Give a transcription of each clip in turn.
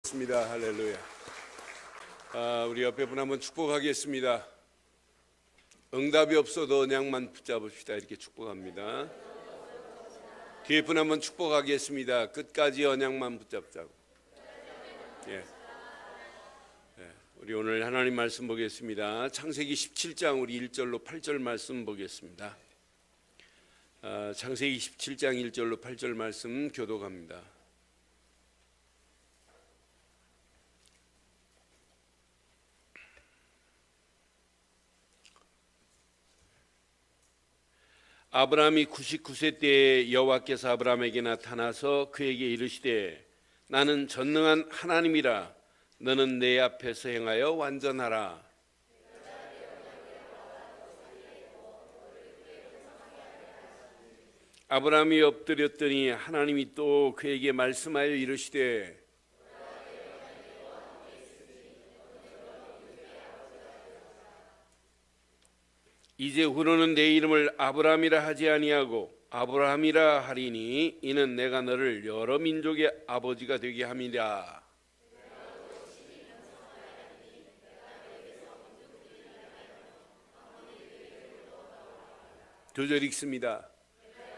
습니다. 할렐루야. 우리 옆에 분 한번 축복하겠습니다. 응답이 없어도 언약만 붙잡읍시다. 이렇게 축복합니다. 뒤에 분 한번 축복하겠습니다. 끝까지 언약만 붙잡자고. 예. 우리 오늘 하나님 말씀 보겠습니다. 창세기 17장 우리 1절로 8절 말씀 보겠습니다. 창세기 17장 1절로 8절 말씀 교독합니다. 아브라함이 99세 때에 여호와께서 아브라함에게 나타나서 그에게 이르시되 나는 전능한 하나님이라 너는 내 앞에서 행하여 완전하라. 아브라함이 엎드렸더니 하나님이 또 그에게 말씀하여 이르시되 이제후로는 내 이름을 아브라함이라 하지 아니하고 아브라함이라 하리니 이는 내가 너를 여러 민족의 아버지가 되게 함이라. 두 절 읽습니다.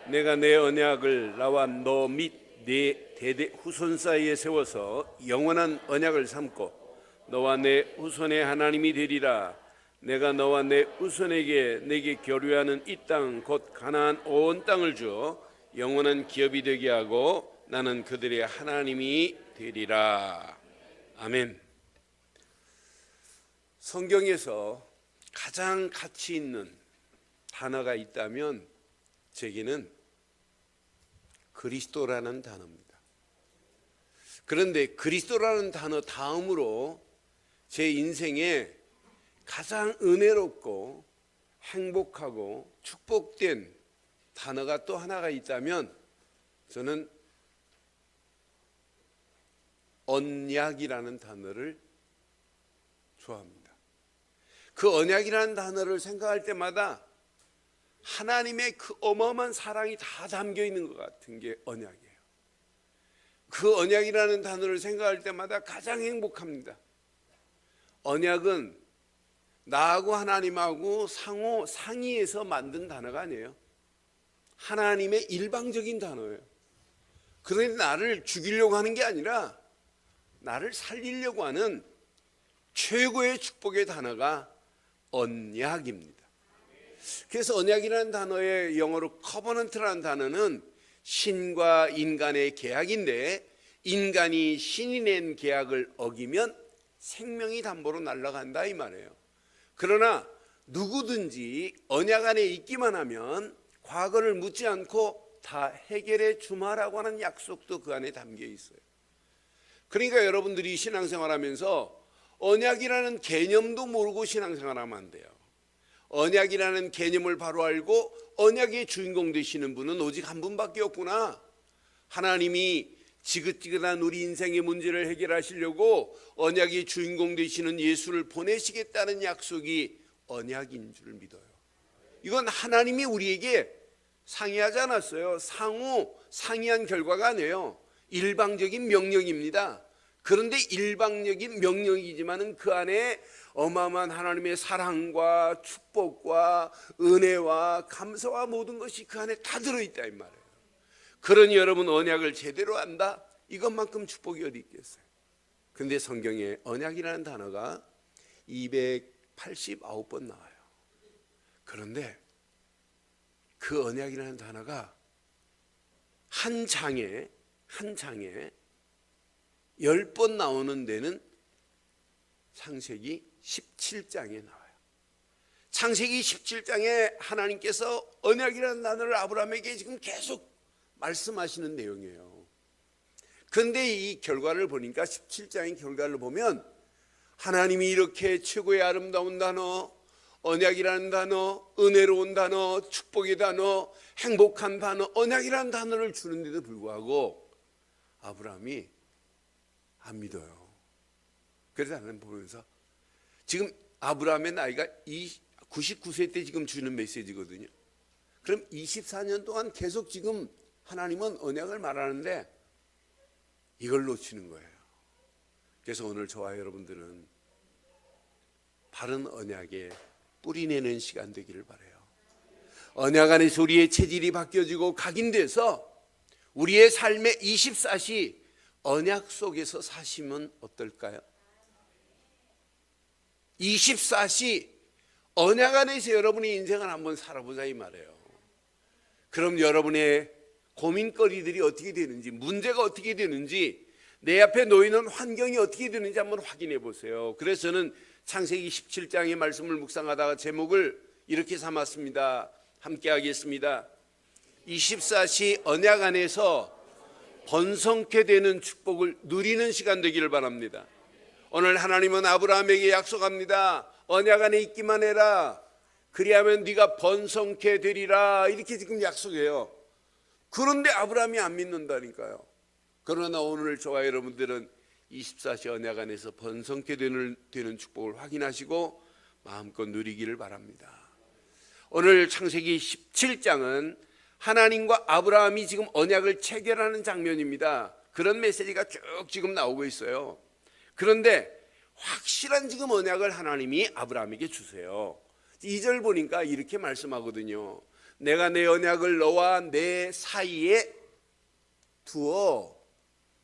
내가 내 언약을 나와 너 및 네 대대 후손 사이에 세워서 영원한 언약을 삼고 너와 내 후손의 하나님이 되리라. 내가 너와 내 후손에게 내게 교류하는 이 땅 곧 가나안 온 땅을 주어 영원한 기업이 되게 하고 나는 그들의 하나님이 되리라. 아멘. 성경에서 가장 가치 있는 단어가 있다면 제게는 그리스도라는 단어입니다. 그런데 그리스도라는 단어 다음으로 제 인생에 가장 은혜롭고 행복하고 축복된 단어가 또 하나가 있다면 저는 언약이라는 단어를 좋아합니다. 그 언약이라는 단어를 생각할 때마다 하나님의 그 어마어마한 사랑이 다 담겨 있는 것 같은 게 언약이에요. 그 언약이라는 단어를 생각할 때마다 가장 행복합니다. 언약은 나하고 하나님하고 상의해서 만든 단어가 아니에요. 하나님의 일방적인 단어예요. 그런데 나를 죽이려고 하는 게 아니라 나를 살리려고 하는 최고의 축복의 단어가 언약입니다. 그래서 언약이라는 단어의 영어로 커버넌트라는 단어는 신과 인간의 계약인데 인간이 신이 낸 계약을 어기면 생명이 담보로 날아간다 이 말이에요. 그러나 누구든지 언약 안에 있기만 하면 과거를 묻지 않고 다 해결해 주마라고 하는 약속도 그 안에 담겨 있어요. 그러니까 여러분들이 신앙생활하면서 언약이라는 개념도 모르고 신앙생활하면 안 돼요. 언약이라는 개념을 바로 알고 언약의 주인공 되시는 분은 오직 한 분밖에 없구나. 하나님이 지긋지긋한 우리 인생의 문제를 해결하시려고 언약의 주인공 되시는 예수를 보내시겠다는 약속이 언약인 줄 믿어요. 이건 하나님이 우리에게 상의하지 않았어요. 상의한 결과가 아니에요. 일방적인 명령입니다. 그런데 일방적인 명령이지만은 그 안에 어마어마한 하나님의 사랑과 축복과 은혜와 감사와 모든 것이 그 안에 다 들어있다 이 말이에요. 그러니 여러분 언약을 제대로 안다? 이것만큼 축복이 어디 있겠어요. 그런데 성경에 언약이라는 단어가 289번 나와요. 그런데 그 언약이라는 단어가 한 장에 10번 나오는 데는 창세기 17장에 나와요. 창세기 17장에 하나님께서 언약이라는 단어를 아브라함에게 지금 계속 말씀하시는 내용이에요. 그런데 이 결과를 보니까 17장의 결과를 보면 하나님이 이렇게 최고의 아름다운 단어, 언약이라는 단어, 은혜로운 단어, 축복의 단어, 행복한 단어, 언약이라는 단어를 주는데도 불구하고 아브라함이 안 믿어요. 그래서 나는 보면서 지금 아브라함의 나이가 99세 때 지금 주는 메시지거든요. 그럼 24년 동안 계속 지금 하나님은 언약을 말하는데 이걸 놓치는 거예요. 그래서 오늘 저와 여러분들은 바른 언약에 뿌리내는 시간 되기를 바라요. 언약 안에서 우리의 체질이 바뀌어지고 각인돼서 우리의 삶의 24시 언약 속에서 사시면 어떨까요? 24시 언약 안에서 여러분의 인생을 한번 살아보자 이 말이에요. 그럼 여러분의 고민거리들이 어떻게 되는지, 문제가 어떻게 되는지, 내 앞에 놓이는 환경이 어떻게 되는지 한번 확인해 보세요. 그래서 저는 창세기 17장의 말씀을 묵상하다가 제목을 이렇게 삼았습니다. 함께 하겠습니다. 24시 언약 안에서 번성케 되는 축복을 누리는 시간 되기를 바랍니다. 오늘 하나님은 아브라함에게 약속합니다. 언약 안에 있기만 해라. 그리하면 네가 번성케 되리라. 이렇게 지금 약속해요. 그런데 아브라함이 안 믿는다니까요. 그러나 오늘 저와 여러분들은 24시 언약 안에서 번성케 되는 축복을 확인하시고 마음껏 누리기를 바랍니다. 오늘 창세기 17장은 하나님과 아브라함이 지금 언약을 체결하는 장면입니다. 그런 메시지가 쭉 지금 나오고 있어요. 그런데 확실한 지금 언약을 하나님이 아브라함에게 주세요. 2절 보니까 이렇게 말씀하거든요. 내가 내 언약을 너와 내 사이에 두어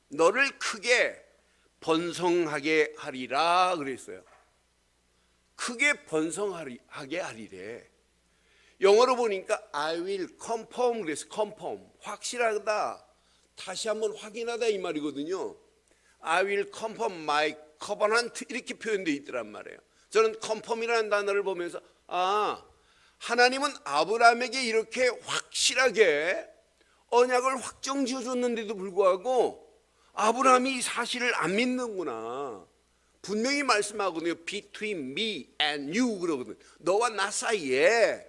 너를 크게 번성하게 하리라 그랬어요. 크게 번성하게 하리래. 영어로 보니까 I will confirm 그래서 confirm 확실하다, 다시 한번 확인하다 이 말이거든요. I will confirm my covenant 이렇게 표현되어 있더란 말이에요. 저는 confirm이라는 단어를 보면서 하나님은 아브라함에게 이렇게 확실하게 언약을 확정지어 줬는데도 불구하고 아브라함이 이 사실을 안 믿는구나. 분명히 말씀하거든요. Between me and you 그러거든요. 너와 나 사이에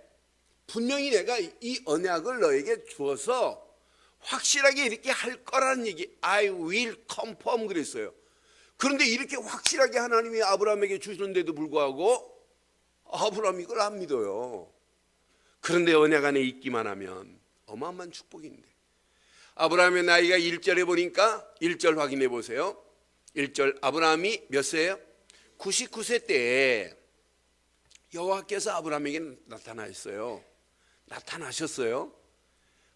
분명히 내가 이 언약을 너에게 주어서 확실하게 이렇게 할 거라는 얘기. I will confirm 그랬어요. 그런데 이렇게 확실하게 하나님이 아브라함에게 주시는데도 불구하고 아브라함이 이걸 안 믿어요. 그런데 언약 안에 있기만 하면 어마어마한 축복인데, 아브라함의 나이가 1절에 보니까 1절 확인해 보세요. 1절 아브라함이 몇 세예요? 99세 때에 여호와께서 아브라함에게 나타나셨어요.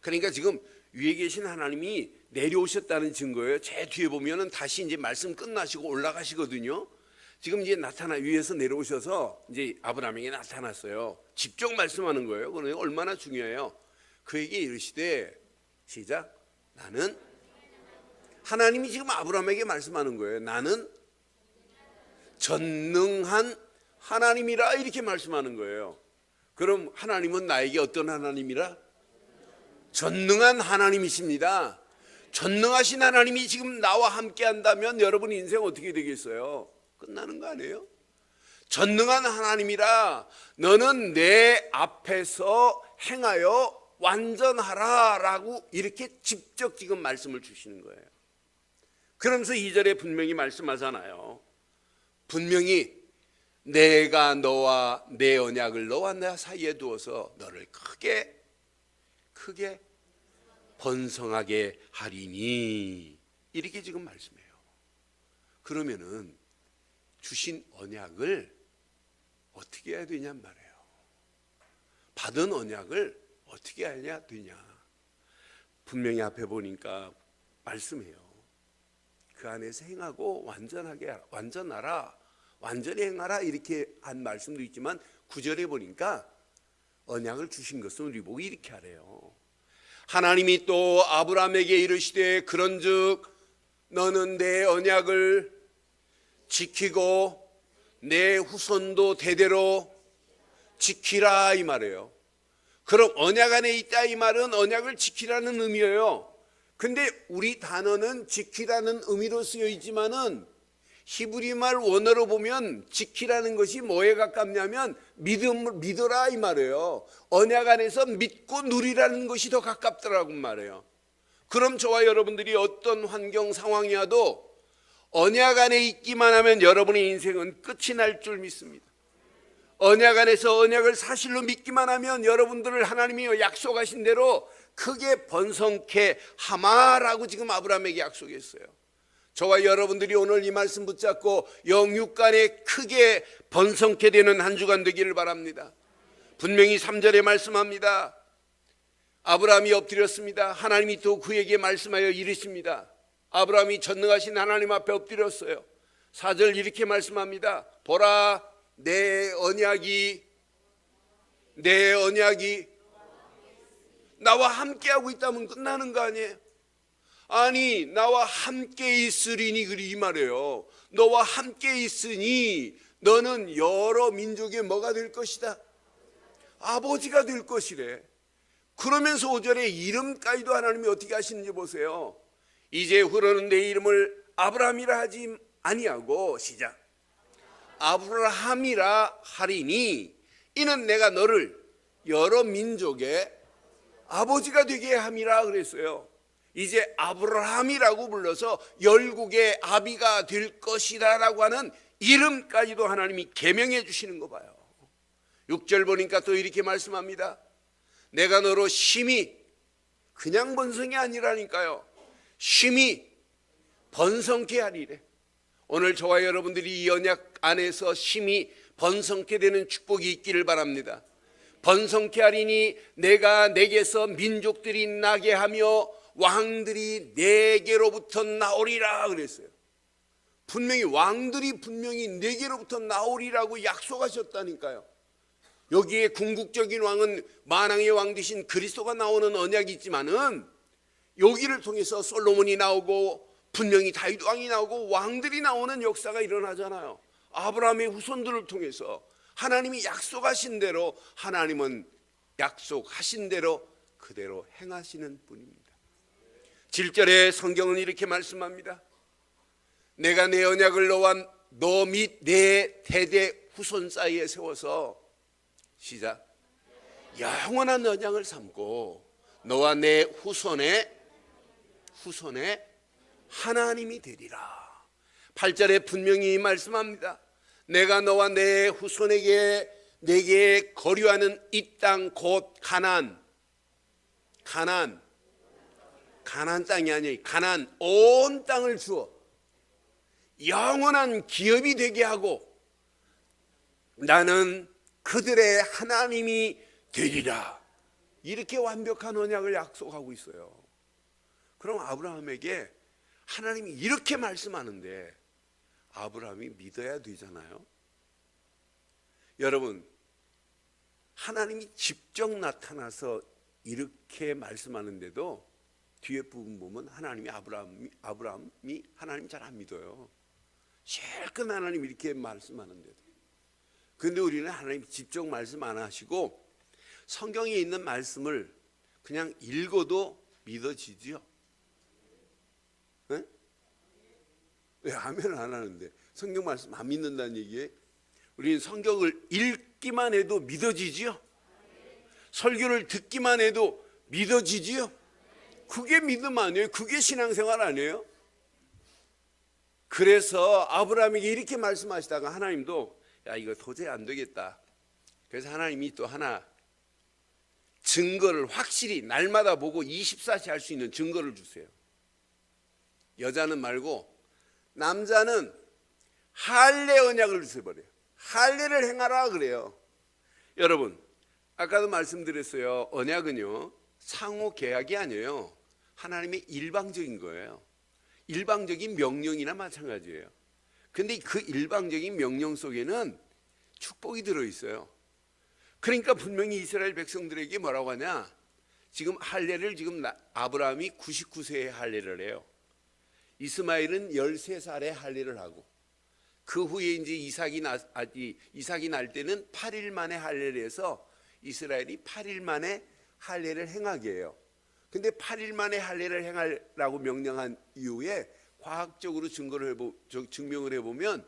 그러니까 지금 위에 계신 하나님이 내려오셨다는 증거예요. 제 뒤에 보면은 다시 이제 말씀 끝나시고 올라가시거든요. 지금 이제 위에서 내려오셔서 이제 아브라함에게 나타났어요. 직접 말씀하는 거예요. 그러니 얼마나 중요해요. 그에게 이르시되 시작. 나는, 하나님이 지금 아브라함에게 말씀하는 거예요. 나는 전능한 하나님이라 이렇게 말씀하는 거예요. 그럼 하나님은 나에게 어떤 하나님이라? 전능한 하나님이십니다. 전능하신 하나님이 지금 나와 함께 한다면 여러분 인생 어떻게 되겠어요? 끝나는 거 아니에요? 전능한 하나님이라 너는 내 앞에서 행하여 완전하라 라고 이렇게 직접 지금 말씀을 주시는 거예요. 그러면서 2절에 분명히 말씀하잖아요. 분명히 내가 너와 내 언약을 너와 나 사이에 두어서 너를 크게 번성하게 하리니 이렇게 지금 말씀해요. 그러면은 주신 언약을 어떻게 해야 되냔 말이에요. 받은 언약을 어떻게 해야 되냐. 분명히 앞에 보니까 말씀해요. 그 안에서 행하고 완전하라, 완전히 행하라 이렇게 한 말씀도 있지만 9절에 보니까 언약을 주신 것은 우리 보고 이렇게 하래요. 하나님이 또 아브라함에게 이르시되 그런즉 너는 내 언약을 지키고 내 후손도 대대로 지키라 이 말이에요. 그럼 언약 안에 있다 이 말은 언약을 지키라는 의미예요. 근데 우리 단어는 지키라는 의미로 쓰여 있지만은 히브리 말 원어로 보면 지키라는 것이 뭐에 가깝냐면 믿어라 이 말이에요. 언약 안에서 믿고 누리라는 것이 더 가깝더라고 말이에요. 그럼 저와 여러분들이 어떤 환경 상황이어도 언약 안에 있기만 하면 여러분의 인생은 끝이 날 줄 믿습니다. 언약 안에서 언약을 사실로 믿기만 하면 여러분들을 하나님이 약속하신 대로 크게 번성케 하마라고 지금 아브라함에게 약속했어요. 저와 여러분들이 오늘 이 말씀 붙잡고 영육 간에 크게 번성케 되는 한 주간 되기를 바랍니다. 분명히 3절에 말씀합니다. 아브라함이 엎드렸습니다. 하나님이 또 그에게 말씀하여 이르십니다. 아브라함이 전능하신 하나님 앞에 엎드렸어요. 4절 이렇게 말씀합니다. 보라, 내 언약이 나와 함께하고 있다면 끝나는 거 아니에요? 아니, 나와 함께 있으리니, 이 말이에요. 너와 함께 있으니 너는 여러 민족의 뭐가 될 것이다? 아버지가 될 것이래. 그러면서 5절에 이름까지도 하나님이 어떻게 하시는지 보세요. 이제 후로는 내 이름을 아브라함이라 하지 아니하고, 시작, 아브라함이라 하리니 이는 내가 너를 여러 민족의 아버지가 되게 함이라 그랬어요. 이제 아브라함이라고 불러서 열국의 아비가 될 것이다 라고 하는 이름까지도 하나님이 계명해 주시는 거 봐요. 6절 보니까 또 이렇게 말씀합니다. 내가 너로 심히, 그냥 번성이 아니라니까요, 심히 번성케 하리래. 오늘 저와 여러분들이 이 언약 안에서 심히 번성케 되는 축복이 있기를 바랍니다. 번성케 하리니 내가 내게서 민족들이 나게 하며 왕들이 내게로부터 나오리라 그랬어요. 분명히 왕들이 분명히 내게로부터 나오리라고 약속하셨다니까요. 여기에 궁극적인 왕은 만왕의 왕 되신 그리스도가 나오는 언약이 있지만은 여기를 통해서 솔로몬이 나오고 분명히 다윗 왕이 나오고 왕들이 나오는 역사가 일어나잖아요. 아브라함의 후손들을 통해서 하나님이 약속하신 대로, 하나님은 약속하신 대로 그대로 행하시는 분입니다. 7절에 성경은 이렇게 말씀합니다. 내가 내 언약을 너와 너 및 내 대대 후손 사이에 세워서, 시작, 영원한 언약을 삼고 너와 내 후손의 하나님이 되리라. 8절에 분명히 말씀합니다. 내가 너와 내 후손에게 내게 거류하는 이 땅 곧 가나안 땅이 아니에요. 가나안 온 땅을 주어 영원한 기업이 되게 하고 나는 그들의 하나님이 되리라. 이렇게 완벽한 언약을 약속하고 있어요. 그럼 아브라함에게 하나님이 이렇게 말씀하는데 아브라함이 믿어야 되잖아요. 여러분, 하나님이 직접 나타나서 이렇게 말씀하는데도 뒤에 부분 보면 하나님이 아브라함이 하나님 잘 안 믿어요. 실컷 하나님 이렇게 말씀하는데도. 근데 우리는 하나님 직접 말씀 안 하시고 성경에 있는 말씀을 그냥 읽어도 믿어지죠? 네? 왜 아멘을 안 하는데? 성경 말씀 안 믿는다는 얘기예요? 우리는 성경을 읽기만 해도 믿어지지요? 설교를 듣기만 해도 믿어지지요? 그게 믿음 아니에요? 그게 신앙생활 아니에요? 그래서 아브라함에게 이렇게 말씀하시다가 하나님도 야, 이거 도저히 안 되겠다. 그래서 하나님이 또 하나 증거를 확실히 날마다 보고 24시 할 수 있는 증거를 주세요. 여자는 말고 남자는 할례 언약을 주셔버려요. 할례를 행하라 그래요. 여러분, 아까도 말씀드렸어요. 언약은요, 상호 계약이 아니에요. 하나님의 일방적인 거예요. 일방적인 명령이나 마찬가지예요. 근데 그 일방적인 명령 속에는 축복이 들어있어요. 그러니까 분명히 이스라엘 백성들에게 뭐라고 하냐, 지금 할례를 지금 아브라함이 99세에 할례를 해요. 이스마엘은 13살에 할례를 하고 그 후에 이제 이삭이 날 때는 8일 만에 할례를 해서 이스라엘이 8일 만에 할례를 행하게 해요. 근데 8일 만에 할례를 행하라고 명령한 이후에 과학적으로 증명을 해보면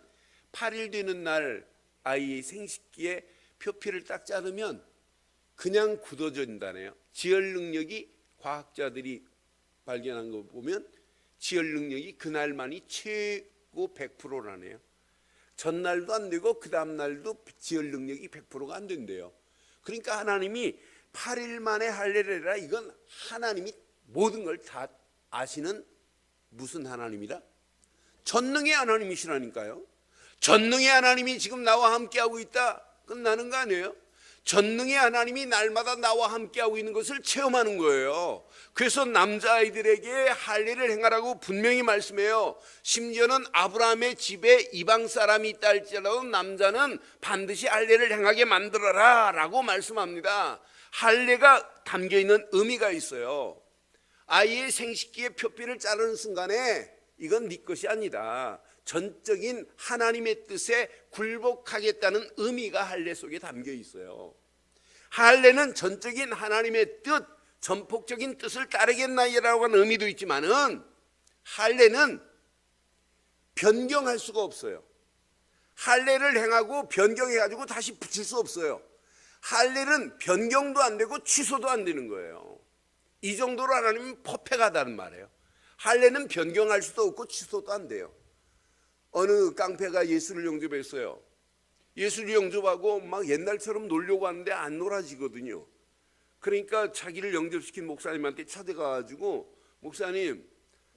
8일 되는 날 아이의 생식기에 표피를 딱 자르면 그냥 굳어진다네요. 지혈 능력이, 과학자들이 발견한 거 보면 지혈 능력이 그날만이 최고 100%라네요. 전날도 안 되고 그 다음 날도 지혈 능력이 100%가 안 된대요. 그러니까 하나님이 8일 만에 할례를 해라. 이건 하나님이 모든 걸 다 아시는 무슨 하나님이다? 전능의 하나님이시라니까요. 전능의 하나님이 지금 나와 함께하고 있다, 끝나는 거 아니에요? 전능의 하나님이 날마다 나와 함께하고 있는 것을 체험하는 거예요. 그래서 남자아이들에게 할례를 행하라고 분명히 말씀해요. 심지어는 아브라함의 집에 이방 사람이 있다 할지라도 남자는 반드시 할례를 행하게 만들어라 라고 말씀합니다. 할례가 담겨있는 의미가 있어요. 아이의 생식기의 표피를 자르는 순간에 이건 네 것이 아니다, 전적인 하나님의 뜻에 굴복하겠다는 의미가 할례 속에 담겨 있어요. 할례는 전적인 하나님의 뜻, 전폭적인 뜻을 따르겠나이라고 하는 의미도 있지만은 할례는 변경할 수가 없어요. 할례를 행하고 변경해가지고 다시 붙일 수 없어요. 할례는 변경도 안 되고 취소도 안 되는 거예요. 이 정도로 하나님은 퍼펙하다는 말이에요. 할례는 변경할 수도 없고 취소도 안 돼요. 어느 깡패가 예수를 영접했어요. 예수를 영접하고 막 옛날처럼 놀려고 하는데 안 놀아지거든요. 그러니까 자기를 영접시킨 목사님한테 찾아가가지고, 목사님,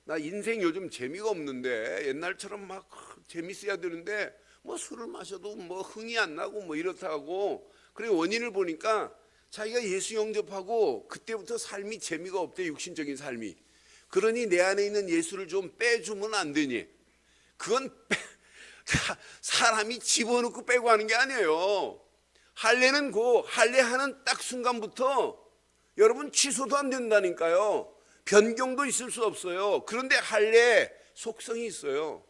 나 인생 요즘 재미가 없는데 옛날처럼 막 재밌어야 되는데 뭐 술을 마셔도 뭐 흥이 안 나고 뭐 이렇다고. 그리고 원인을 보니까 자기가 예수 영접하고 그때부터 삶이 재미가 없대, 육신적인 삶이. 그러니 내 안에 있는 예수를 좀 빼주면 안 되니? 그건 사람이 집어넣고 빼고 하는 게 아니에요. 할례는 그 할례하는 딱 순간부터 여러분 취소도 안 된다니까요. 변경도 있을 수 없어요. 그런데 할례 속성이 있어요.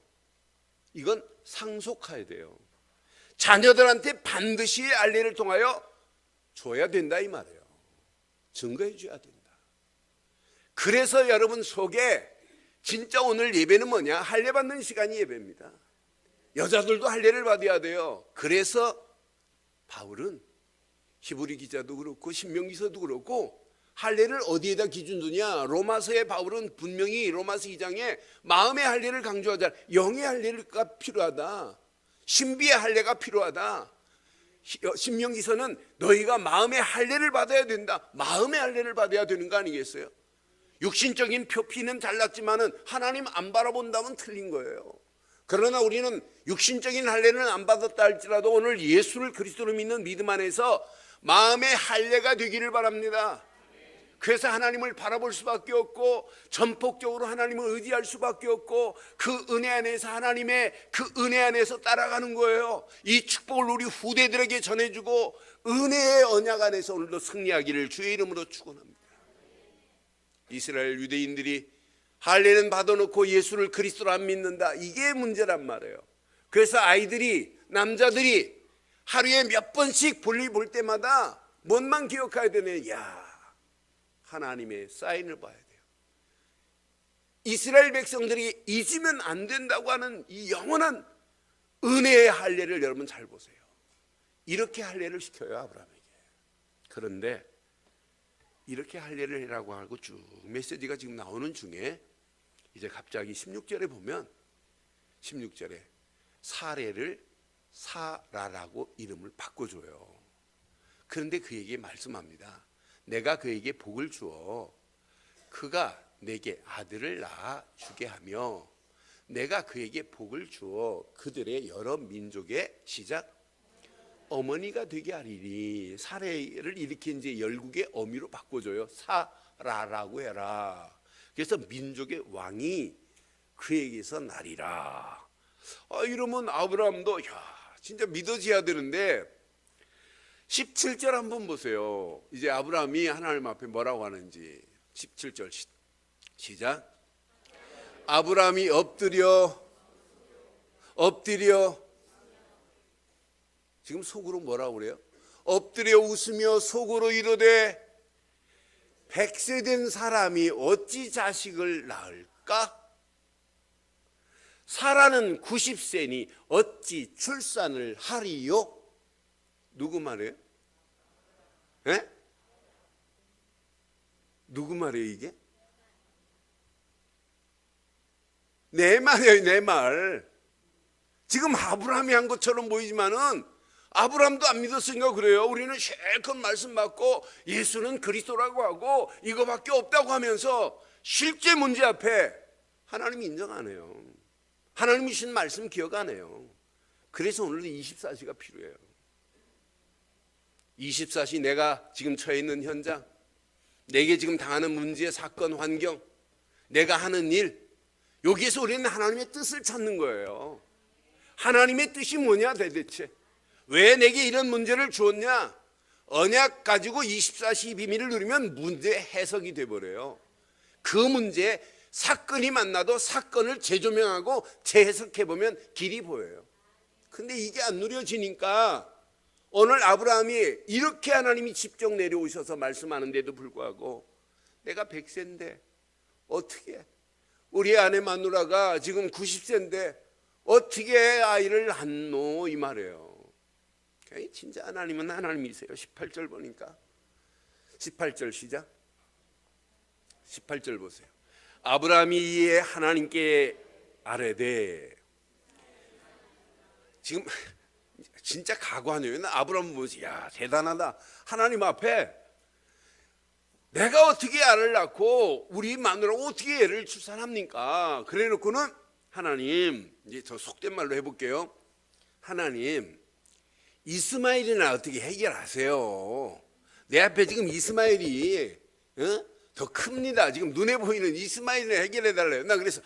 이건 상속해야 돼요. 자녀들한테 반드시 할례를 통하여 줘야 된다 이 말이에요. 증거해 줘야 된다. 그래서 여러분 속에 진짜 오늘 예배는 뭐냐? 할례 받는 시간이 예배입니다. 여자들도 할례를 받아야 돼요. 그래서 바울은 히브리 기자도 그렇고 신명기서도 그렇고 할례를 어디에다 기준 두냐? 로마서의 바울은 분명히 로마서 2장에 마음의 할례를 강조하자. 영의 할례가 필요하다, 신비의 할례가 필요하다. 신명기서는 너희가 마음의 할례를 받아야 된다, 마음의 할례를 받아야 되는 거 아니겠어요? 육신적인 표피는 잘났지만은 하나님 안 바라본다면 틀린 거예요. 그러나 우리는 육신적인 할례는 안 받았다 할지라도 오늘 예수를 그리스도로 믿는 믿음 안에서 마음의 할례가 되기를 바랍니다. 그래서 하나님을 바라볼 수밖에 없고 전폭적으로 하나님을 의지할 수밖에 없고 그 은혜 안에서 하나님의 그 은혜 안에서 따라가는 거예요. 이 축복을 우리 후대들에게 전해주고 은혜의 언약 안에서 오늘도 승리하기를 주의 이름으로 축원합니다. 이스라엘 유대인들이 할례는 받아놓고 예수를 그리스도로 안 믿는다, 이게 문제란 말이에요. 그래서 아이들이, 남자들이 하루에 몇 번씩 볼일 볼 때마다 뭔만 기억해야 되네? 야, 하나님의 사인을 봐야 돼요. 이스라엘 백성들이 잊으면 안 된다고 하는 이 영원한 은혜의 할례를 여러분 잘 보세요. 이렇게 할례를 시켜요, 아브라함에게. 그런데 이렇게 할례를 해라고 하고 쭉 메시지가 지금 나오는 중에 이제 갑자기 16절에 보면 16절에 사례를 사라라고 이름을 바꿔줘요. 그런데 그에게 말씀합니다. 내가 그에게 복을 주어 그가 내게 아들을 낳아 주게 하며 내가 그에게 복을 주어 그들의 여러 민족의 시작 어머니가 되게 하리니. 사례를 일으킨 이제 열국의 어미로 바꿔줘요. 사라라고 해라. 그래서 민족의 왕이 그에게서 나리라. 이러면 아브라함도 진짜 믿어져야 되는데 17절 한번 보세요. 이제 아브라함이 하나님 앞에 뭐라고 하는지. 17절 시작. 아브라함이 엎드려 지금 속으로 뭐라고 그래요? 엎드려 웃으며 속으로 이르되 100세 된 사람이 어찌 자식을 낳을까? 사라는 90세니 어찌 출산을 하리요? 누구 말이에요? 에? 누구 말이에요 이게? 내 말이에요, 내 말. 지금 아브라함이 한 것처럼 보이지만은 아브라함도 안 믿었으니까 그래요. 우리는 실컷 말씀 받고 예수는 그리스도라고 하고 이거밖에 없다고 하면서 실제 문제 앞에 하나님이 인정 안 해요. 하나님이 주신 말씀 기억 안 해요. 그래서 오늘도 24시가 필요해요. 24시 내가 지금 처해 있는 현장, 내게 지금 당하는 문제, 사건, 환경, 내가 하는 일, 여기에서 우리는 하나님의 뜻을 찾는 거예요. 하나님의 뜻이 뭐냐 도대체? 왜 내게 이런 문제를 주었냐? 언약 가지고 24시 비밀을 누리면 문제 해석이 돼버려요. 그 문제에 사건이 만나도 사건을 재조명하고 재해석해보면 길이 보여요. 근데 이게 안 누려지니까 오늘 아브라함이 이렇게 하나님이 직접 내려오셔서 말씀하는데도 불구하고 내가 100세인데 어떻게, 우리 아내 마누라가 지금 90세인데 어떻게 아이를 낳노, 이 말이에요. 진짜 하나님은 하나님이세요. 18절 보니까, 18절 시작. 18절 보세요. 아브라함이 이에 하나님께 아뢰되, 지금 진짜 각오하네요. 아브라함 보면서 야, 대단하다. 하나님 앞에 내가 어떻게 아를 낳고 우리 마누라가 어떻게 애를 출산합니까? 그래 놓고는 하나님, 이제 더 속된 말로 해볼게요. 하나님, 이스마엘이나 어떻게 해결하세요. 내 앞에 지금 이스마엘이 더 큽니다. 지금 눈에 보이는 이스마엘이나 해결해 달래요. 나 그래서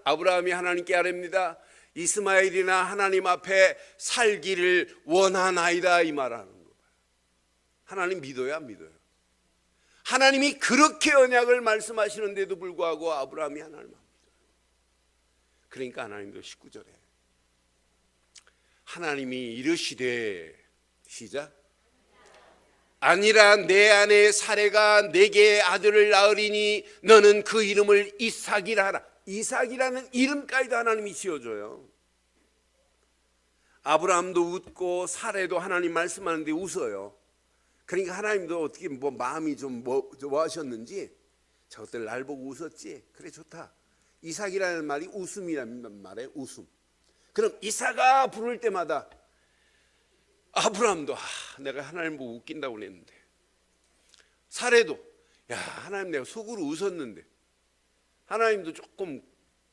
아브라함이 하나님께 아뢰입니다. 이스마엘이나 하나님 앞에 살기를 원하나이다, 이 말하는 거. 하나님 믿어요, 안 믿어요? 하나님이 그렇게 언약을 말씀하시는데도 불구하고 아브라함이 하나님 안 믿어요. 그러니까 하나님도 19절에 하나님이 이르시되, 시작. 아니라 내 아내 사레가 내게 아들을 낳으리니 너는 그 이름을 이삭이라 하라. 이삭이라는 이름까지도 하나님이 지어줘요. 아브라함도 웃고 사레도 하나님 말씀하는데 웃어요. 그러니까 하나님도 어떻게 마음이 좀 뭐 하셨는지 저것들 날 보고 웃었지. 그래, 좋다. 이삭이라는 말이 웃음이라는 말이에요. 웃음. 그럼 이삭아 부를 때마다 아브라함도 내가 하나님 보고 웃긴다고 그랬는데, 사레도 야, 하나님 내가 속으로 웃었는데, 하나님도 조금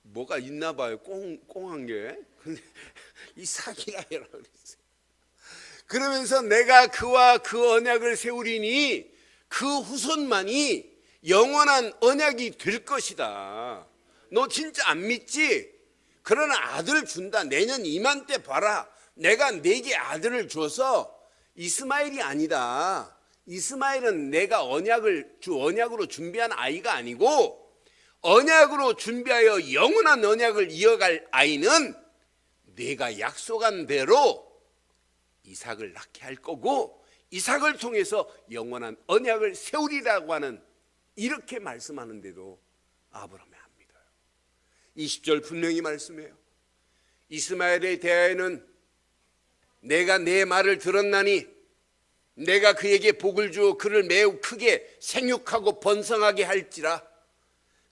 뭐가 있나 봐요. 꽁한 게. 근데 이삭이라 해라 그랬어요. 그러면서 내가 그와 그 언약을 세우리니 그 후손만이 영원한 언약이 될 것이다. 너 진짜 안 믿지? 그러나 아들을 준다. 내년 이맘때 봐라. 내가 네게 아들을 줘서 이스마엘이 아니다. 이스마엘은 내가 언약으로 준비한 아이가 아니고 언약으로 준비하여 영원한 언약을 이어갈 아이는 내가 약속한 대로 이삭을 낳게 할 거고 이삭을 통해서 영원한 언약을 세우리라고 하는, 이렇게 말씀하는데도 아브라함이 안 믿어요. 20절 분명히 말씀해요. 이스마엘에 대하여는 내가 내 말을 들었나니 내가 그에게 복을 주어 그를 매우 크게 생육하고 번성하게 할지라.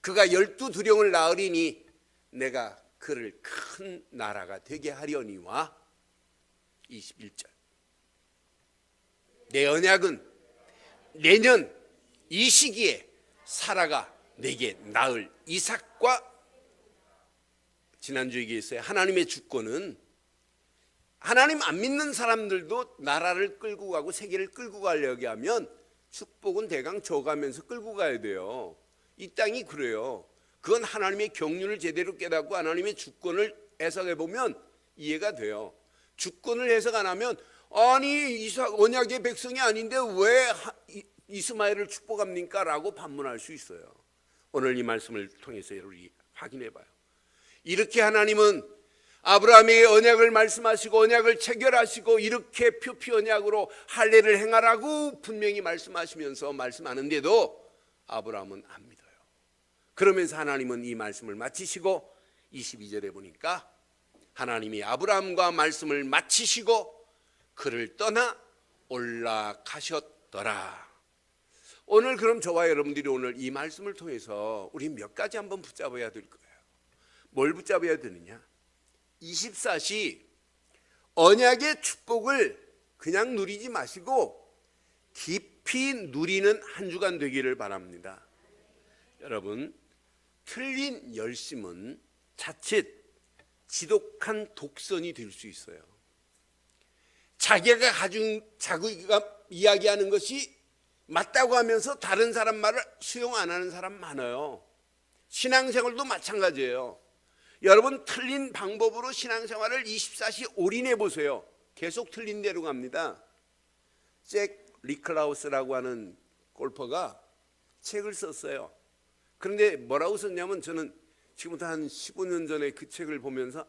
그가 12두령을 낳으리니 내가 그를 큰 나라가 되게 하려니와. 21절. 내 언약은 내년 이 시기에 사라가 내게 낳을 이삭과, 지난주에 얘기했어요. 하나님의 주권은 하나님 안 믿는 사람들도 나라를 끌고 가고 세계를 끌고 가려고 하면 축복은 대강 줘가면서 끌고 가야 돼요. 이 땅이 그래요. 그건 하나님의 경륜을 제대로 깨닫고 하나님의 주권을 해석해 보면 이해가 돼요. 주권을 해석 안 하면 아니 이삭 언약의 백성이 아닌데 왜 이스마엘을 축복합니까? 라고 반문할 수 있어요. 오늘 이 말씀을 통해서 우리 확인해 봐요. 이렇게 하나님은 아브라함에게 언약을 말씀하시고 언약을 체결하시고 이렇게 표피 언약으로 할례를 행하라고 분명히 말씀하시면서 말씀하는데도 아브라함은 안 믿어요. 그러면서 하나님은 이 말씀을 마치시고 22절에 보니까 하나님이 아브라함과 말씀을 마치시고 그를 떠나 올라가셨더라. 오늘 그럼 저와 여러분들이 오늘 이 말씀을 통해서 우리 몇 가지 한번 붙잡아야 될 거예요. 뭘 붙잡아야 되느냐? 24시 언약의 축복을 그냥 누리지 마시고 깊이 누리는 한 주간 되기를 바랍니다. 여러분, 틀린 열심은 자칫 지독한 독선이 될 수 있어요. 자기가 이야기하는 것이 맞다고 하면서 다른 사람 말을 수용 안 하는 사람 많아요. 신앙생활도 마찬가지예요. 여러분, 틀린 방법으로 신앙생활을 24시 올인해 보세요. 계속 틀린 대로 갑니다. 잭 리클라우스라고 하는 골퍼가 책을 썼어요. 그런데 뭐라고 썼냐면, 저는 지금부터 한 15년 전에 그 책을 보면서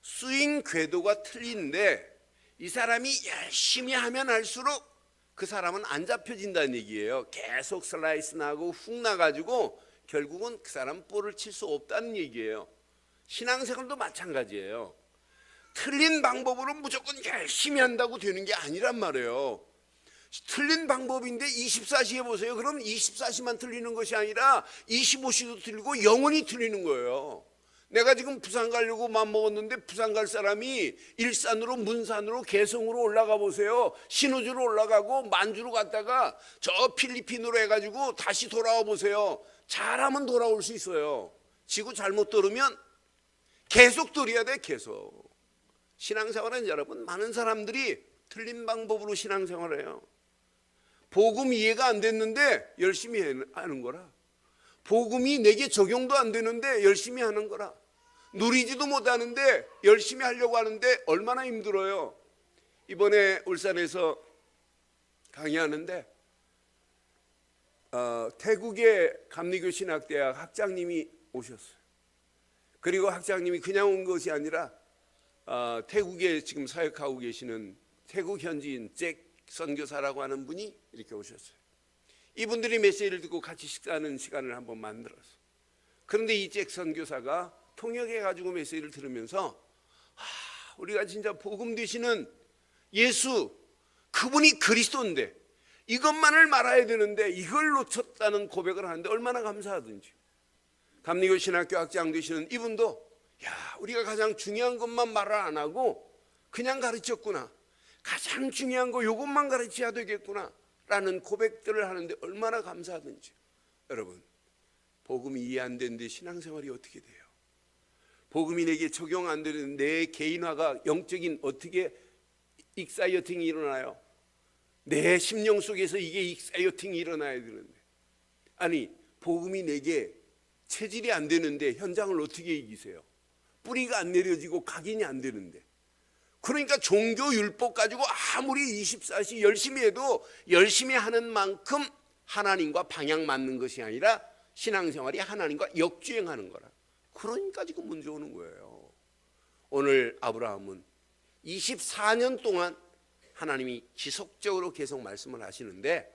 스윙 궤도가 틀린데 이 사람이 열심히 하면 할수록 그 사람은 안 잡혀진다는 얘기예요. 계속 슬라이스 나고 훅 나가지고 결국은 그 사람은 볼을 칠 수 없다는 얘기예요. 신앙생활도 마찬가지예요. 틀린 방법으로 무조건 열심히 한다고 되는 게 아니란 말이에요. 틀린 방법인데 24시 해보세요. 그럼 24시만 틀리는 것이 아니라 25시도 틀리고 영원히 틀리는 거예요. 내가 지금 부산 가려고 마음먹었는데 부산 갈 사람이 일산으로 문산으로 개성으로 올라가 보세요. 신호주로 올라가고 만주로 갔다가 저 필리핀으로 해가지고 다시 돌아와 보세요. 잘하면 돌아올 수 있어요. 지구 잘못 들으면 계속 들어야 돼. 계속. 신앙생활은 여러분, 많은 사람들이 틀린 방법으로 신앙생활을 해요. 복음 이해가 안 됐는데 열심히 하는 거라. 복음이 내게 적용도 안 되는데 열심히 하는 거라. 누리지도 못하는데 열심히 하려고 하는데 얼마나 힘들어요. 이번에 울산에서 강의하는데 태국의 감리교 신학대학 학장님이 오셨어요. 그리고 학장님이 그냥 온 것이 아니라 태국에 지금 사역하고 계시는 태국 현지인 잭 선교사라고 하는 분이 이렇게 오셨어요. 이분들이 메시지를 듣고 같이 식사하는 시간을 한번 만들었어요. 그런데 이 잭 선교사가 통역해가지고 메시지를 들으면서 우리가 진짜 복음 되시는 예수, 그분이 그리스도인데 이것만을 말아야 되는데 이걸 놓쳤다는 고백을 하는데 얼마나 감사하든지. 감리교 신학교 학장 되시는 이분도 우리가 가장 중요한 것만 말을 안 하고 그냥 가르쳤구나. 가장 중요한 거 이것만 가르쳐야 되겠구나 라는 고백들을 하는데 얼마나 감사하든지. 여러분, 복음이 이해 안 되는데 신앙생활이 어떻게 돼요? 복음이 내게 적용 안 되는 내 개인화가 영적인 어떻게 익사이어팅이 일어나요? 내 심령 속에서 이게 익사이어팅이 일어나야 되는데, 아니 복음이 내게 체질이 안 되는데 현장을 어떻게 이기세요? 뿌리가 안 내려지고 각인이 안 되는데. 그러니까 종교 율법 가지고 아무리 24시 열심히 해도 열심히 하는 만큼 하나님과 방향 맞는 것이 아니라 신앙생활이 하나님과 역주행하는 거라. 그러니까 지금 문제 오는 거예요. 오늘 아브라함은 24년 동안 하나님이 지속적으로 계속 말씀을 하시는데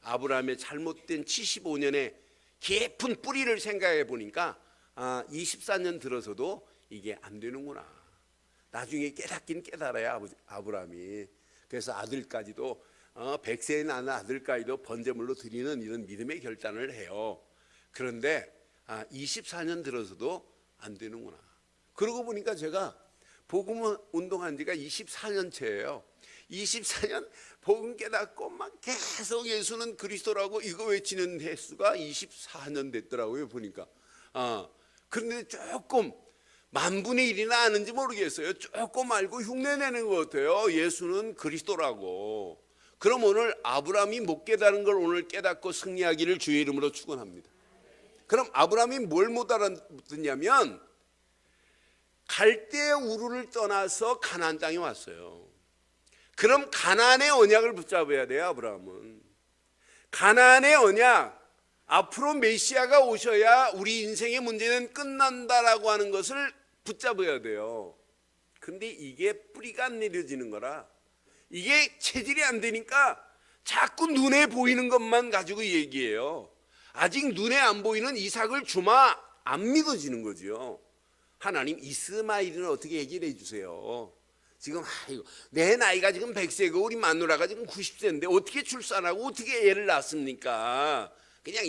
아브라함의 잘못된 75년의 깊은 뿌리를 생각해 보니까 24년 들어서도 이게 안 되는구나. 나중에 깨닫긴 깨달아야 아브라함이. 그래서 아들까지도 100세에 낳은 아들까지도 번제물로 드리는 이런 믿음의 결단을 해요. 그런데 24년 들어서도 안 되는구나. 그러고 보니까 제가 복음 운동한 지가 24년째예요. 24년 복음 깨닫고 막 계속 예수는 그리스도라고 이거 외치는 횟수가 24년 됐더라고요. 보니까. 그런데 조금 만분의 1이나 아는지 모르겠어요. 조금 알고 흉내내는 것 같아요. 예수는 그리스도라고. 그럼 오늘 아브라함이 못 깨달은 걸 오늘 깨닫고 승리하기를 주의 이름으로 축원합니다. 그럼 아브라함이 뭘 못 알아듣냐면 갈대 우르를 떠나서 가나안 땅에 왔어요. 그럼 가나안의 언약을 붙잡아야 돼요. 아브라함은 가나안의 언약, 앞으로 메시아가 오셔야 우리 인생의 문제는 끝난다라고 하는 것을 붙잡아야 돼요. 근데 이게 뿌리가 안 내려지는 거라, 이게 체질이 안 되니까 자꾸 눈에 보이는 것만 가지고 얘기해요. 아직 눈에 안 보이는 이삭을 주마, 안 믿어지는 거죠. 하나님 이스마일은 어떻게 얘기를 해주세요. 지금 내 나이가 지금 100세고 우리 마누라가 지금 90세인데 어떻게 출산하고 어떻게 애를 낳습니까? 그냥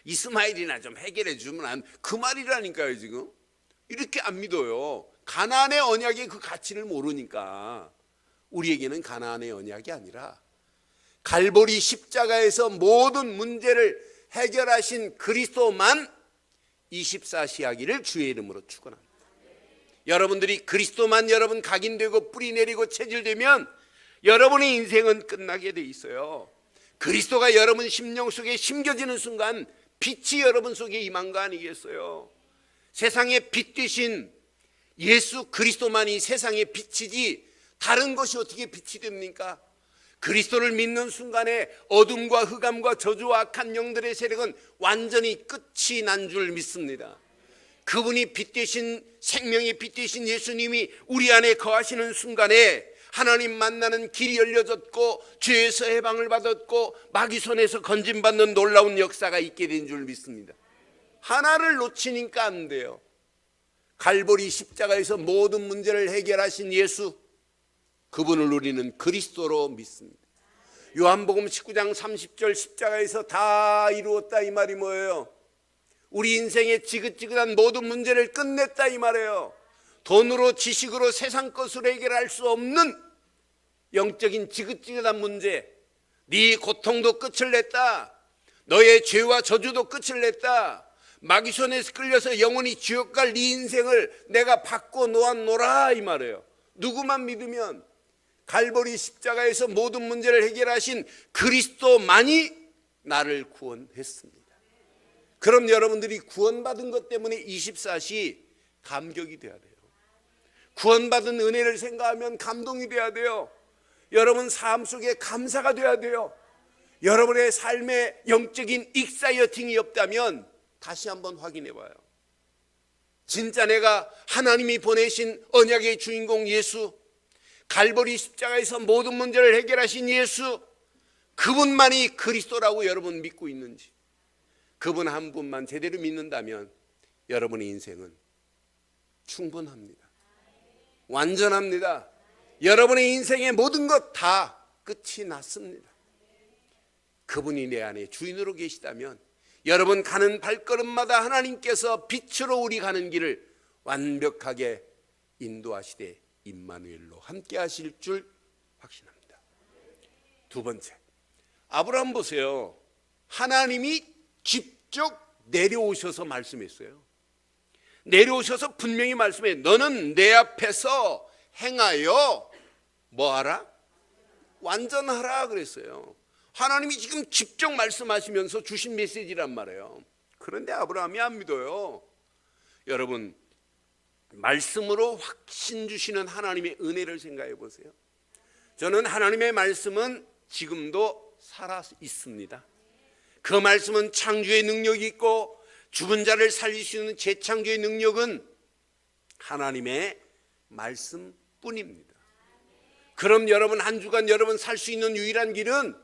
이스마일이나 좀 해결해 주면 그 말이라니까요. 지금 이렇게 안 믿어요. 가나안의 언약의 그 가치를 모르니까. 우리에게는 가나안의 언약이 아니라 갈보리 십자가에서 모든 문제를 해결하신 그리스도만 24시 하기를 주의 이름으로 축원합니다. 여러분들이 그리스도만 여러분 각인되고 뿌리 내리고 체질되면 여러분의 인생은 끝나게 돼 있어요. 그리스도가 여러분 심령 속에 심겨지는 순간 빛이 여러분 속에 임한 거 아니겠어요? 세상의 빛 되신 예수 그리스도만이 세상의 빛이지 다른 것이 어떻게 빛이 됩니까? 그리스도를 믿는 순간에 어둠과 흑암과 저주와 악한 영들의 세력은 완전히 끝이 난 줄 믿습니다. 그분이 빛 되신 생명의 빛 되신 예수님이 우리 안에 거하시는 순간에 하나님 만나는 길이 열려졌고 죄에서 해방을 받았고 마귀 손에서 건짐받는 놀라운 역사가 있게 된 줄 믿습니다. 하나를 놓치니까 안 돼요. 갈보리 십자가에서 모든 문제를 해결하신 예수, 그분을 우리는 그리스도로 믿습니다. 요한복음 19장 30절 십자가에서 다 이루었다 이 말이 뭐예요? 우리 인생의 지긋지긋한 모든 문제를 끝냈다 이 말이에요. 돈으로 지식으로 세상 것으로 해결할 수 없는 영적인 지긋지긋한 문제, 네 고통도 끝을 냈다. 너의 죄와 저주도 끝을 냈다. 마귀 손에서 끌려서 영원히 지옥 갈 네 인생을 내가 바꿔 놓았노라 이 말이에요. 누구만 믿으면 갈보리 십자가에서 모든 문제를 해결하신 그리스도만이 나를 구원했습니다. 그럼 여러분들이 구원받은 것 때문에 24시 감격이 돼야 돼요. 구원받은 은혜를 생각하면 감동이 돼야 돼요. 여러분 삶 속에 감사가 돼야 돼요. 여러분의 삶에 영적인 익사이어팅이 없다면 다시 한번 확인해 봐요. 진짜 내가 하나님이 보내신 언약의 주인공 예수, 갈보리 십자가에서 모든 문제를 해결하신 예수, 그분만이 그리스도라고 여러분 믿고 있는지, 그분 한 분만 제대로 믿는다면 여러분의 인생은 충분합니다. 완전합니다. 여러분의 인생의 모든 것 다 끝이 났습니다. 그분이 내 안에 주인으로 계시다면 여러분 가는 발걸음마다 하나님께서 빛으로 우리 가는 길을 완벽하게 인도하시되 임마누엘로 함께 하실 줄 확신합니다. 두 번째, 아브라함 보세요. 하나님이 직접 내려오셔서 말씀했어요. 내려오셔서 분명히 말씀해. 너는 내 앞에서 행하여 뭐하라? 완전하라 그랬어요. 하나님이 지금 직접 말씀하시면서 주신 메시지란 말이에요. 그런데 아브라함이 안 믿어요. 여러분, 말씀으로 확신 주시는 하나님의 은혜를 생각해 보세요. 저는 하나님의 말씀은 지금도 살아 있습니다. 그 말씀은 창조의 능력이 있고 죽은 자를 살리시는 재창조의 능력은 하나님의 말씀뿐입니다. 그럼 여러분 한 주간 여러분 살 수 있는 유일한 길은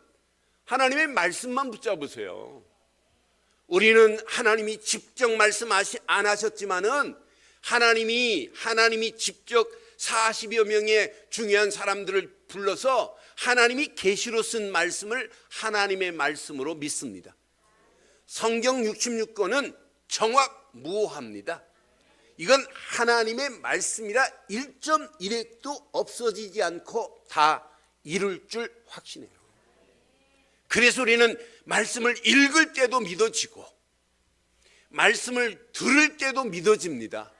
하나님의 말씀만 붙잡으세요. 우리는 하나님이 직접 말씀 안 하셨지만은 하나님이 직접 40여 명의 중요한 사람들을 불러서 하나님이 계시로 쓴 말씀을 하나님의 말씀으로 믿습니다. 성경 66권은 정확무오합니다. 이건 하나님의 말씀이라 1.1획도 없어지지 않고 다 이룰 줄 확신해요. 그래서 우리는 말씀을 읽을 때도 믿어지고 말씀을 들을 때도 믿어집니다.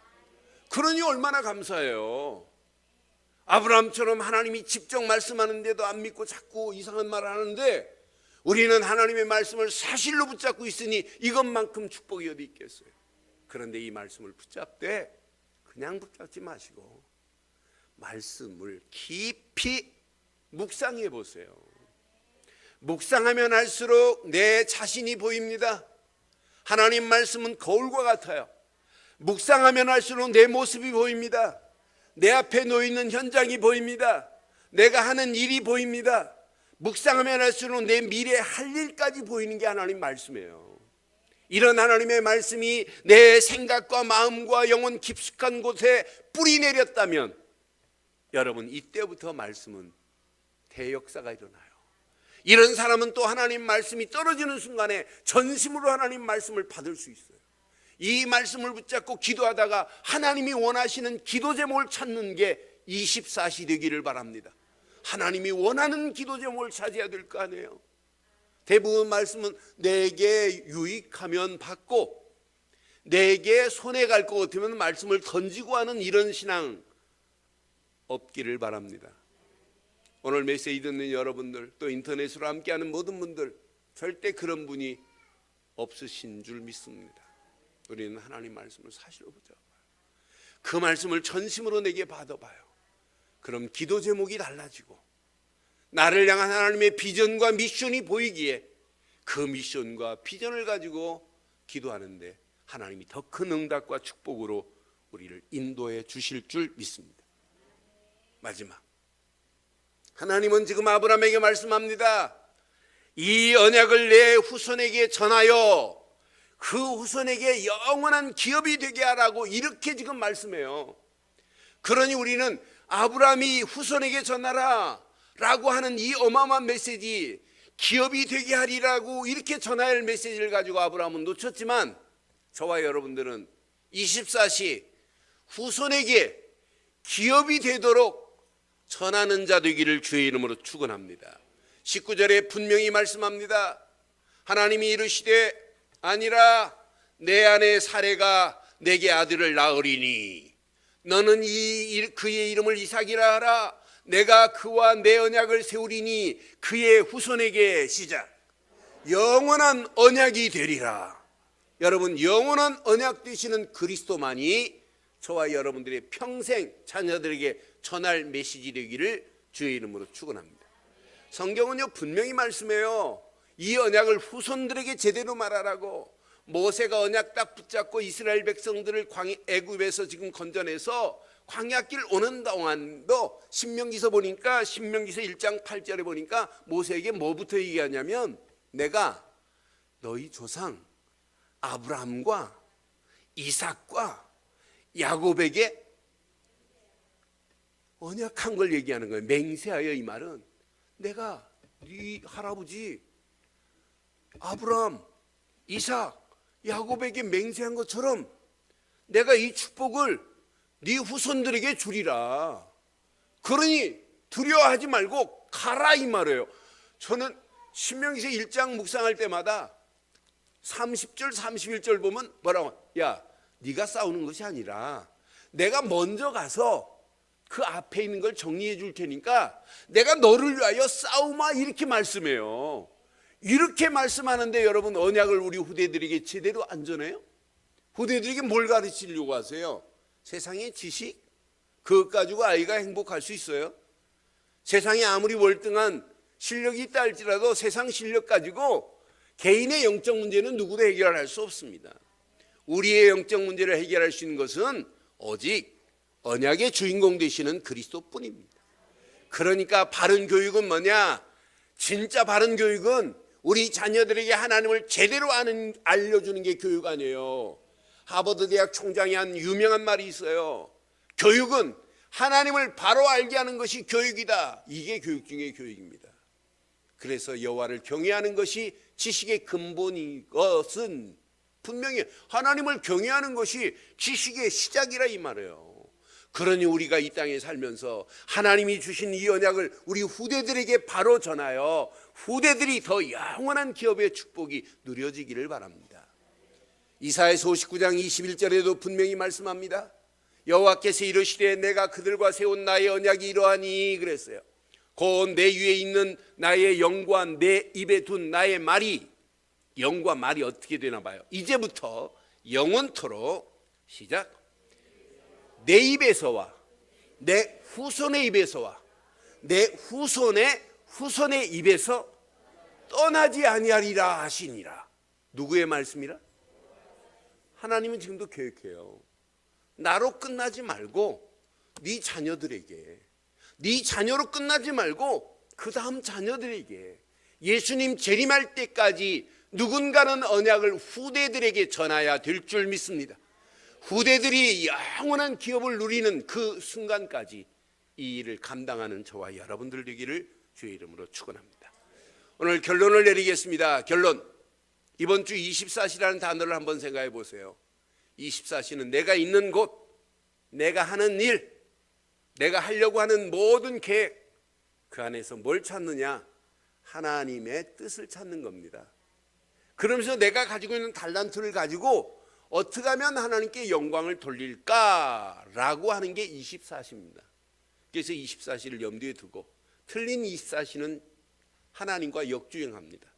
그러니 얼마나 감사해요. 아브라함처럼 하나님이 직접 말씀하는데도 안 믿고 자꾸 이상한 말을 하는데 우리는 하나님의 말씀을 사실로 붙잡고 있으니 이것만큼 축복이 어디 있겠어요. 그런데 이 말씀을 붙잡되 그냥 붙잡지 마시고 말씀을 깊이 묵상해 보세요. 묵상하면 할수록 내 자신이 보입니다. 하나님 말씀은 거울과 같아요. 묵상하면 할수록 내 모습이 보입니다. 내 앞에 놓이는 현장이 보입니다. 내가 하는 일이 보입니다. 묵상하면 할수록 내 미래에 할 일까지 보이는 게 하나님 말씀이에요. 이런 하나님의 말씀이 내 생각과 마음과 영혼 깊숙한 곳에 뿌리 내렸다면 여러분 이때부터 말씀은 대역사가 일어나요. 이런 사람은 또 하나님 말씀이 떨어지는 순간에 전심으로 하나님 말씀을 받을 수 있어요. 이 말씀을 붙잡고 기도하다가 하나님이 원하시는 기도 제목을 찾는 게 24시 되기를 바랍니다. 하나님이 원하는 기도 제목을 찾아야 될 거 아니에요. 대부분 말씀은 내게 유익하면 받고 내게 손해 갈 것 같으면 말씀을 던지고 하는 이런 신앙 없기를 바랍니다. 오늘 메시지 듣는 여러분들, 또 인터넷으로 함께하는 모든 분들, 절대 그런 분이 없으신 줄 믿습니다. 우리는 하나님 말씀을 사실로 붙잡아요. 그 말씀을 전심으로 내게 받아봐요. 그럼 기도 제목이 달라지고 나를 향한 하나님의 비전과 미션이 보이기에 그 미션과 비전을 가지고 기도하는데 하나님이 더 큰 응답과 축복으로 우리를 인도해 주실 줄 믿습니다. 마지막, 하나님은 지금 아브라함에게 말씀합니다. 이 언약을 내 후손에게 전하여 그 후손에게 영원한 기업이 되게 하라고 이렇게 지금 말씀해요. 그러니 우리는 아브라함이 후손에게 전하라 라고 하는 이 어마어마한 메시지, 기업이 되게 하리라고 이렇게 전해야 할 메시지를 가지고 아브라함은 놓쳤지만 저와 여러분들은 24시 후손에게 기업이 되도록 전하는 자 되기를 주의 이름으로 축원합니다. 19절에 분명히 말씀합니다. 하나님이 이르시되 아니라 내 아내 사레가 내게 아들을 낳으리니 너는 그의 이름을 이삭이라 하라. 내가 그와 내 언약을 세우리니 그의 후손에게 시작 영원한 언약이 되리라. 여러분, 영원한 언약 되시는 그리스도만이 저와 여러분들의 평생 자녀들에게 전할 메시지 되기를 주의 이름으로 축원합니다. 성경은요 분명히 말씀해요. 이 언약을 후손들에게 제대로 말하라고. 모세가 언약 딱 붙잡고 이스라엘 백성들을 애굽에서 지금 건져내서 광야길 오는 동안도 신명기서 보니까 신명기서 1장 8절에 보니까 모세에게 뭐부터 얘기하냐면 내가 너희 조상 아브라함과 이삭과 야곱에게 언약한 걸 얘기하는 거예요. 맹세하여. 이 말은 내가 네 할아버지 아브라함, 이삭, 야곱에게 맹세한 것처럼 내가 이 축복을 네 후손들에게 주리라. 그러니 두려워하지 말고 가라 이 말이에요. 저는 신명기서 1장 묵상할 때마다 30절 31절 보면 뭐라고, 야 네가 싸우는 것이 아니라 내가 먼저 가서 그 앞에 있는 걸 정리해 줄 테니까 내가 너를 위하여 싸우마 이렇게 말씀해요. 이렇게 말씀하는데 여러분, 언약을 우리 후대들에게 제대로 안 전해요? 후대들에게 뭘 가르치려고 하세요? 세상의 지식? 그것 가지고 아이가 행복할 수 있어요? 세상에 아무리 월등한 실력이 있다 할지라도 세상 실력 가지고 개인의 영적 문제는 누구도 해결할 수 없습니다. 우리의 영적 문제를 해결할 수 있는 것은 오직 언약의 주인공 되시는 그리스도뿐입니다. 그러니까 바른 교육은 뭐냐? 진짜 바른 교육은 우리 자녀들에게 하나님을 제대로 알려주는 게 교육 아니에요. 하버드 대학 총장이 한 유명한 말이 있어요. 교육은 하나님을 바로 알게 하는 것이 교육이다. 이게 교육 중의 교육입니다. 그래서 여호와를 경외하는 것이 지식의 근본인 것은 분명히 하나님을 경외하는 것이 지식의 시작이라 이 말이에요. 그러니 우리가 이 땅에 살면서 하나님이 주신 이 언약을 우리 후대들에게 바로 전하여 후대들이 더 영원한 기업의 축복이 누려지기를 바랍니다. 이사야서 59장 21절에도 분명히 말씀합니다. 여호와께서 이르시되 내가 그들과 세운 나의 언약이 이러하니 그랬어요. 곧 내 위에 있는 나의 영과 내 입에 둔 나의 말이, 영과 말이 어떻게 되나 봐요. 이제부터 영원토록 시작 내 입에서와 내 후손의 입에서와 내 후손의 입에서 떠나지 아니하리라 하시니라. 누구의 말씀이라? 하나님은 지금도 계획해요. 나로 끝나지 말고 네 자녀들에게, 네 자녀로 끝나지 말고 그 다음 자녀들에게 예수님 재림할 때까지 누군가는 언약을 후대들에게 전해야 될 줄 믿습니다. 후대들이 영원한 기업을 누리는 그 순간까지 이 일을 감당하는 저와 여러분들 되기를 주의 이름으로 축원합니다. 오늘 결론을 내리겠습니다. 결론, 이번 주 24시라는 단어를 한번 생각해 보세요. 24시는 내가 있는 곳, 내가 하는 일, 내가 하려고 하는 모든 계획, 그 안에서 뭘 찾느냐? 하나님의 뜻을 찾는 겁니다. 그러면서 내가 가지고 있는 달란트를 가지고 어떻게 하면 하나님께 영광을 돌릴까라고 하는 게 24시입니다. 그래서 24시를 염두에 두고 틀린 24시는 하나님과 역주행합니다.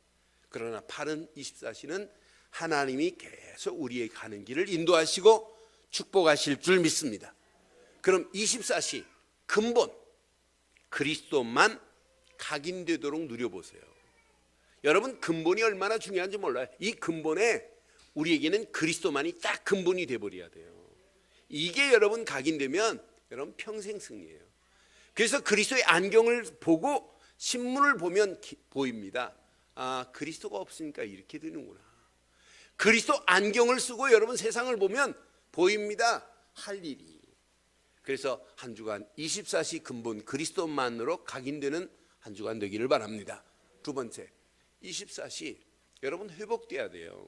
그러나 바른 24시는 하나님이 계속 우리의 가는 길을 인도하시고 축복하실 줄 믿습니다. 그럼 24시 근본 그리스도만 각인되도록 누려보세요. 여러분 근본이 얼마나 중요한지 몰라요. 이 근본에 우리에게는 그리스도만이 딱 근본이 돼버려야 돼요. 이게 여러분 각인되면 여러분 평생 승리예요. 그래서 그리스도의 안경을 보고 신문을 보면 보입니다. 아, 그리스도가 없으니까 이렇게 되는구나. 그리스도 안경을 쓰고 여러분 세상을 보면 보입니다. 할 일이. 그래서 한 주간 24시 근본 그리스도만으로 각인되는 한 주간 되기를 바랍니다. 두 번째, 24시 여러분 회복돼야 돼요.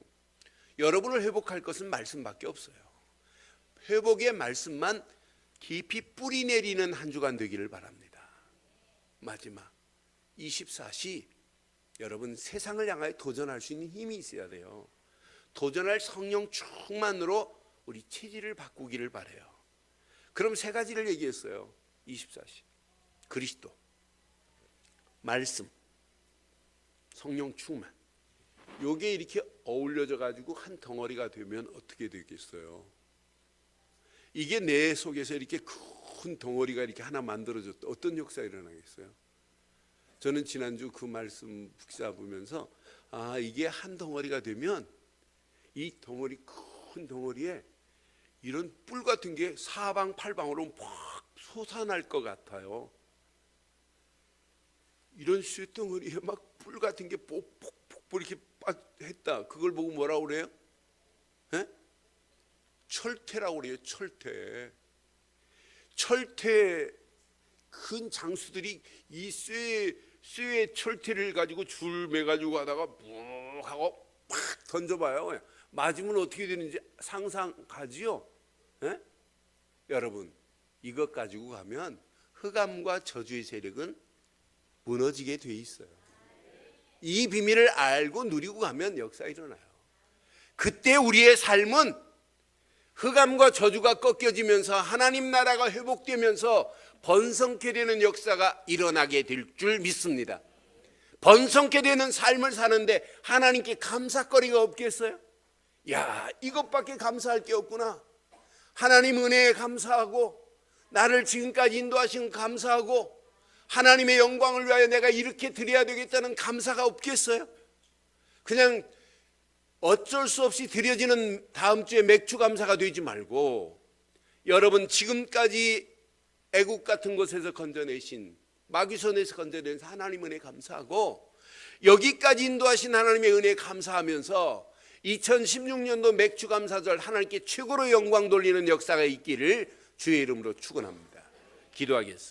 여러분을 회복할 것은 말씀밖에 없어요. 회복의 말씀만 깊이 뿌리 내리는 한 주간 되기를 바랍니다. 마지막 24시 여러분 세상을 향하여 도전할 수 있는 힘이 있어야 돼요. 도전할 성령 충만으로 우리 체질을 바꾸기를 바라요. 그럼 세 가지를 얘기했어요. 24시 그리스도, 말씀, 성령 충만. 요게 이렇게 어울려져 가지고 한 덩어리가 되면 어떻게 되겠어요? 이게 내 속에서 이렇게 큰 덩어리가 이렇게 하나 만들어졌다. 어떤 역사가 일어나겠어요? 저는 지난주 그 말씀 북사 보면서 아, 이게 한 덩어리가 되면 이 덩어리 큰 덩어리에 이런 뿔 같은 게 사방팔방으로 팍 솟아날 것 같아요. 이런 쇳덩어리에 막 뿔 같은 게 폭폭폭 이렇게 했다. 그걸 보고 뭐라고 그래요? 에? 철퇴라고 그래요. 철퇴. 철퇴 큰 장수들이 이 쇠의 철퇴를 가지고 줄 매가지고 하다가 묵 하고 팍 던져봐요. 맞으면 어떻게 되는지 상상 가지요? 에? 여러분 이것 가지고 가면 흑암과 저주의 세력은 무너지게 돼 있어요. 이 비밀을 알고 누리고 가면 역사가 일어나요. 그때 우리의 삶은 흑암과 저주가 꺾여지면서 하나님 나라가 회복되면서 번성케 되는 역사가 일어나게 될 줄 믿습니다. 번성케 되는 삶을 사는데 하나님께 감사거리가 없겠어요? 야, 이것밖에 감사할 게 없구나. 하나님 은혜에 감사하고 나를 지금까지 인도하신 감사하고 하나님의 영광을 위하여 내가 이렇게 드려야 되겠다는 감사가 없겠어요? 그냥 어쩔 수 없이 드려지는 다음 주에 맥주 감사가 되지 말고 여러분 지금까지 애국 같은 곳에서 건져내신 마귀손에서 건져내신 하나님 은혜 감사하고 여기까지 인도하신 하나님의 은혜에 감사하면서 2016년도 맥주 감사절 하나님께 최고로 영광 돌리는 역사가 있기를 주의 이름으로 축원합니다. 기도하겠습니다.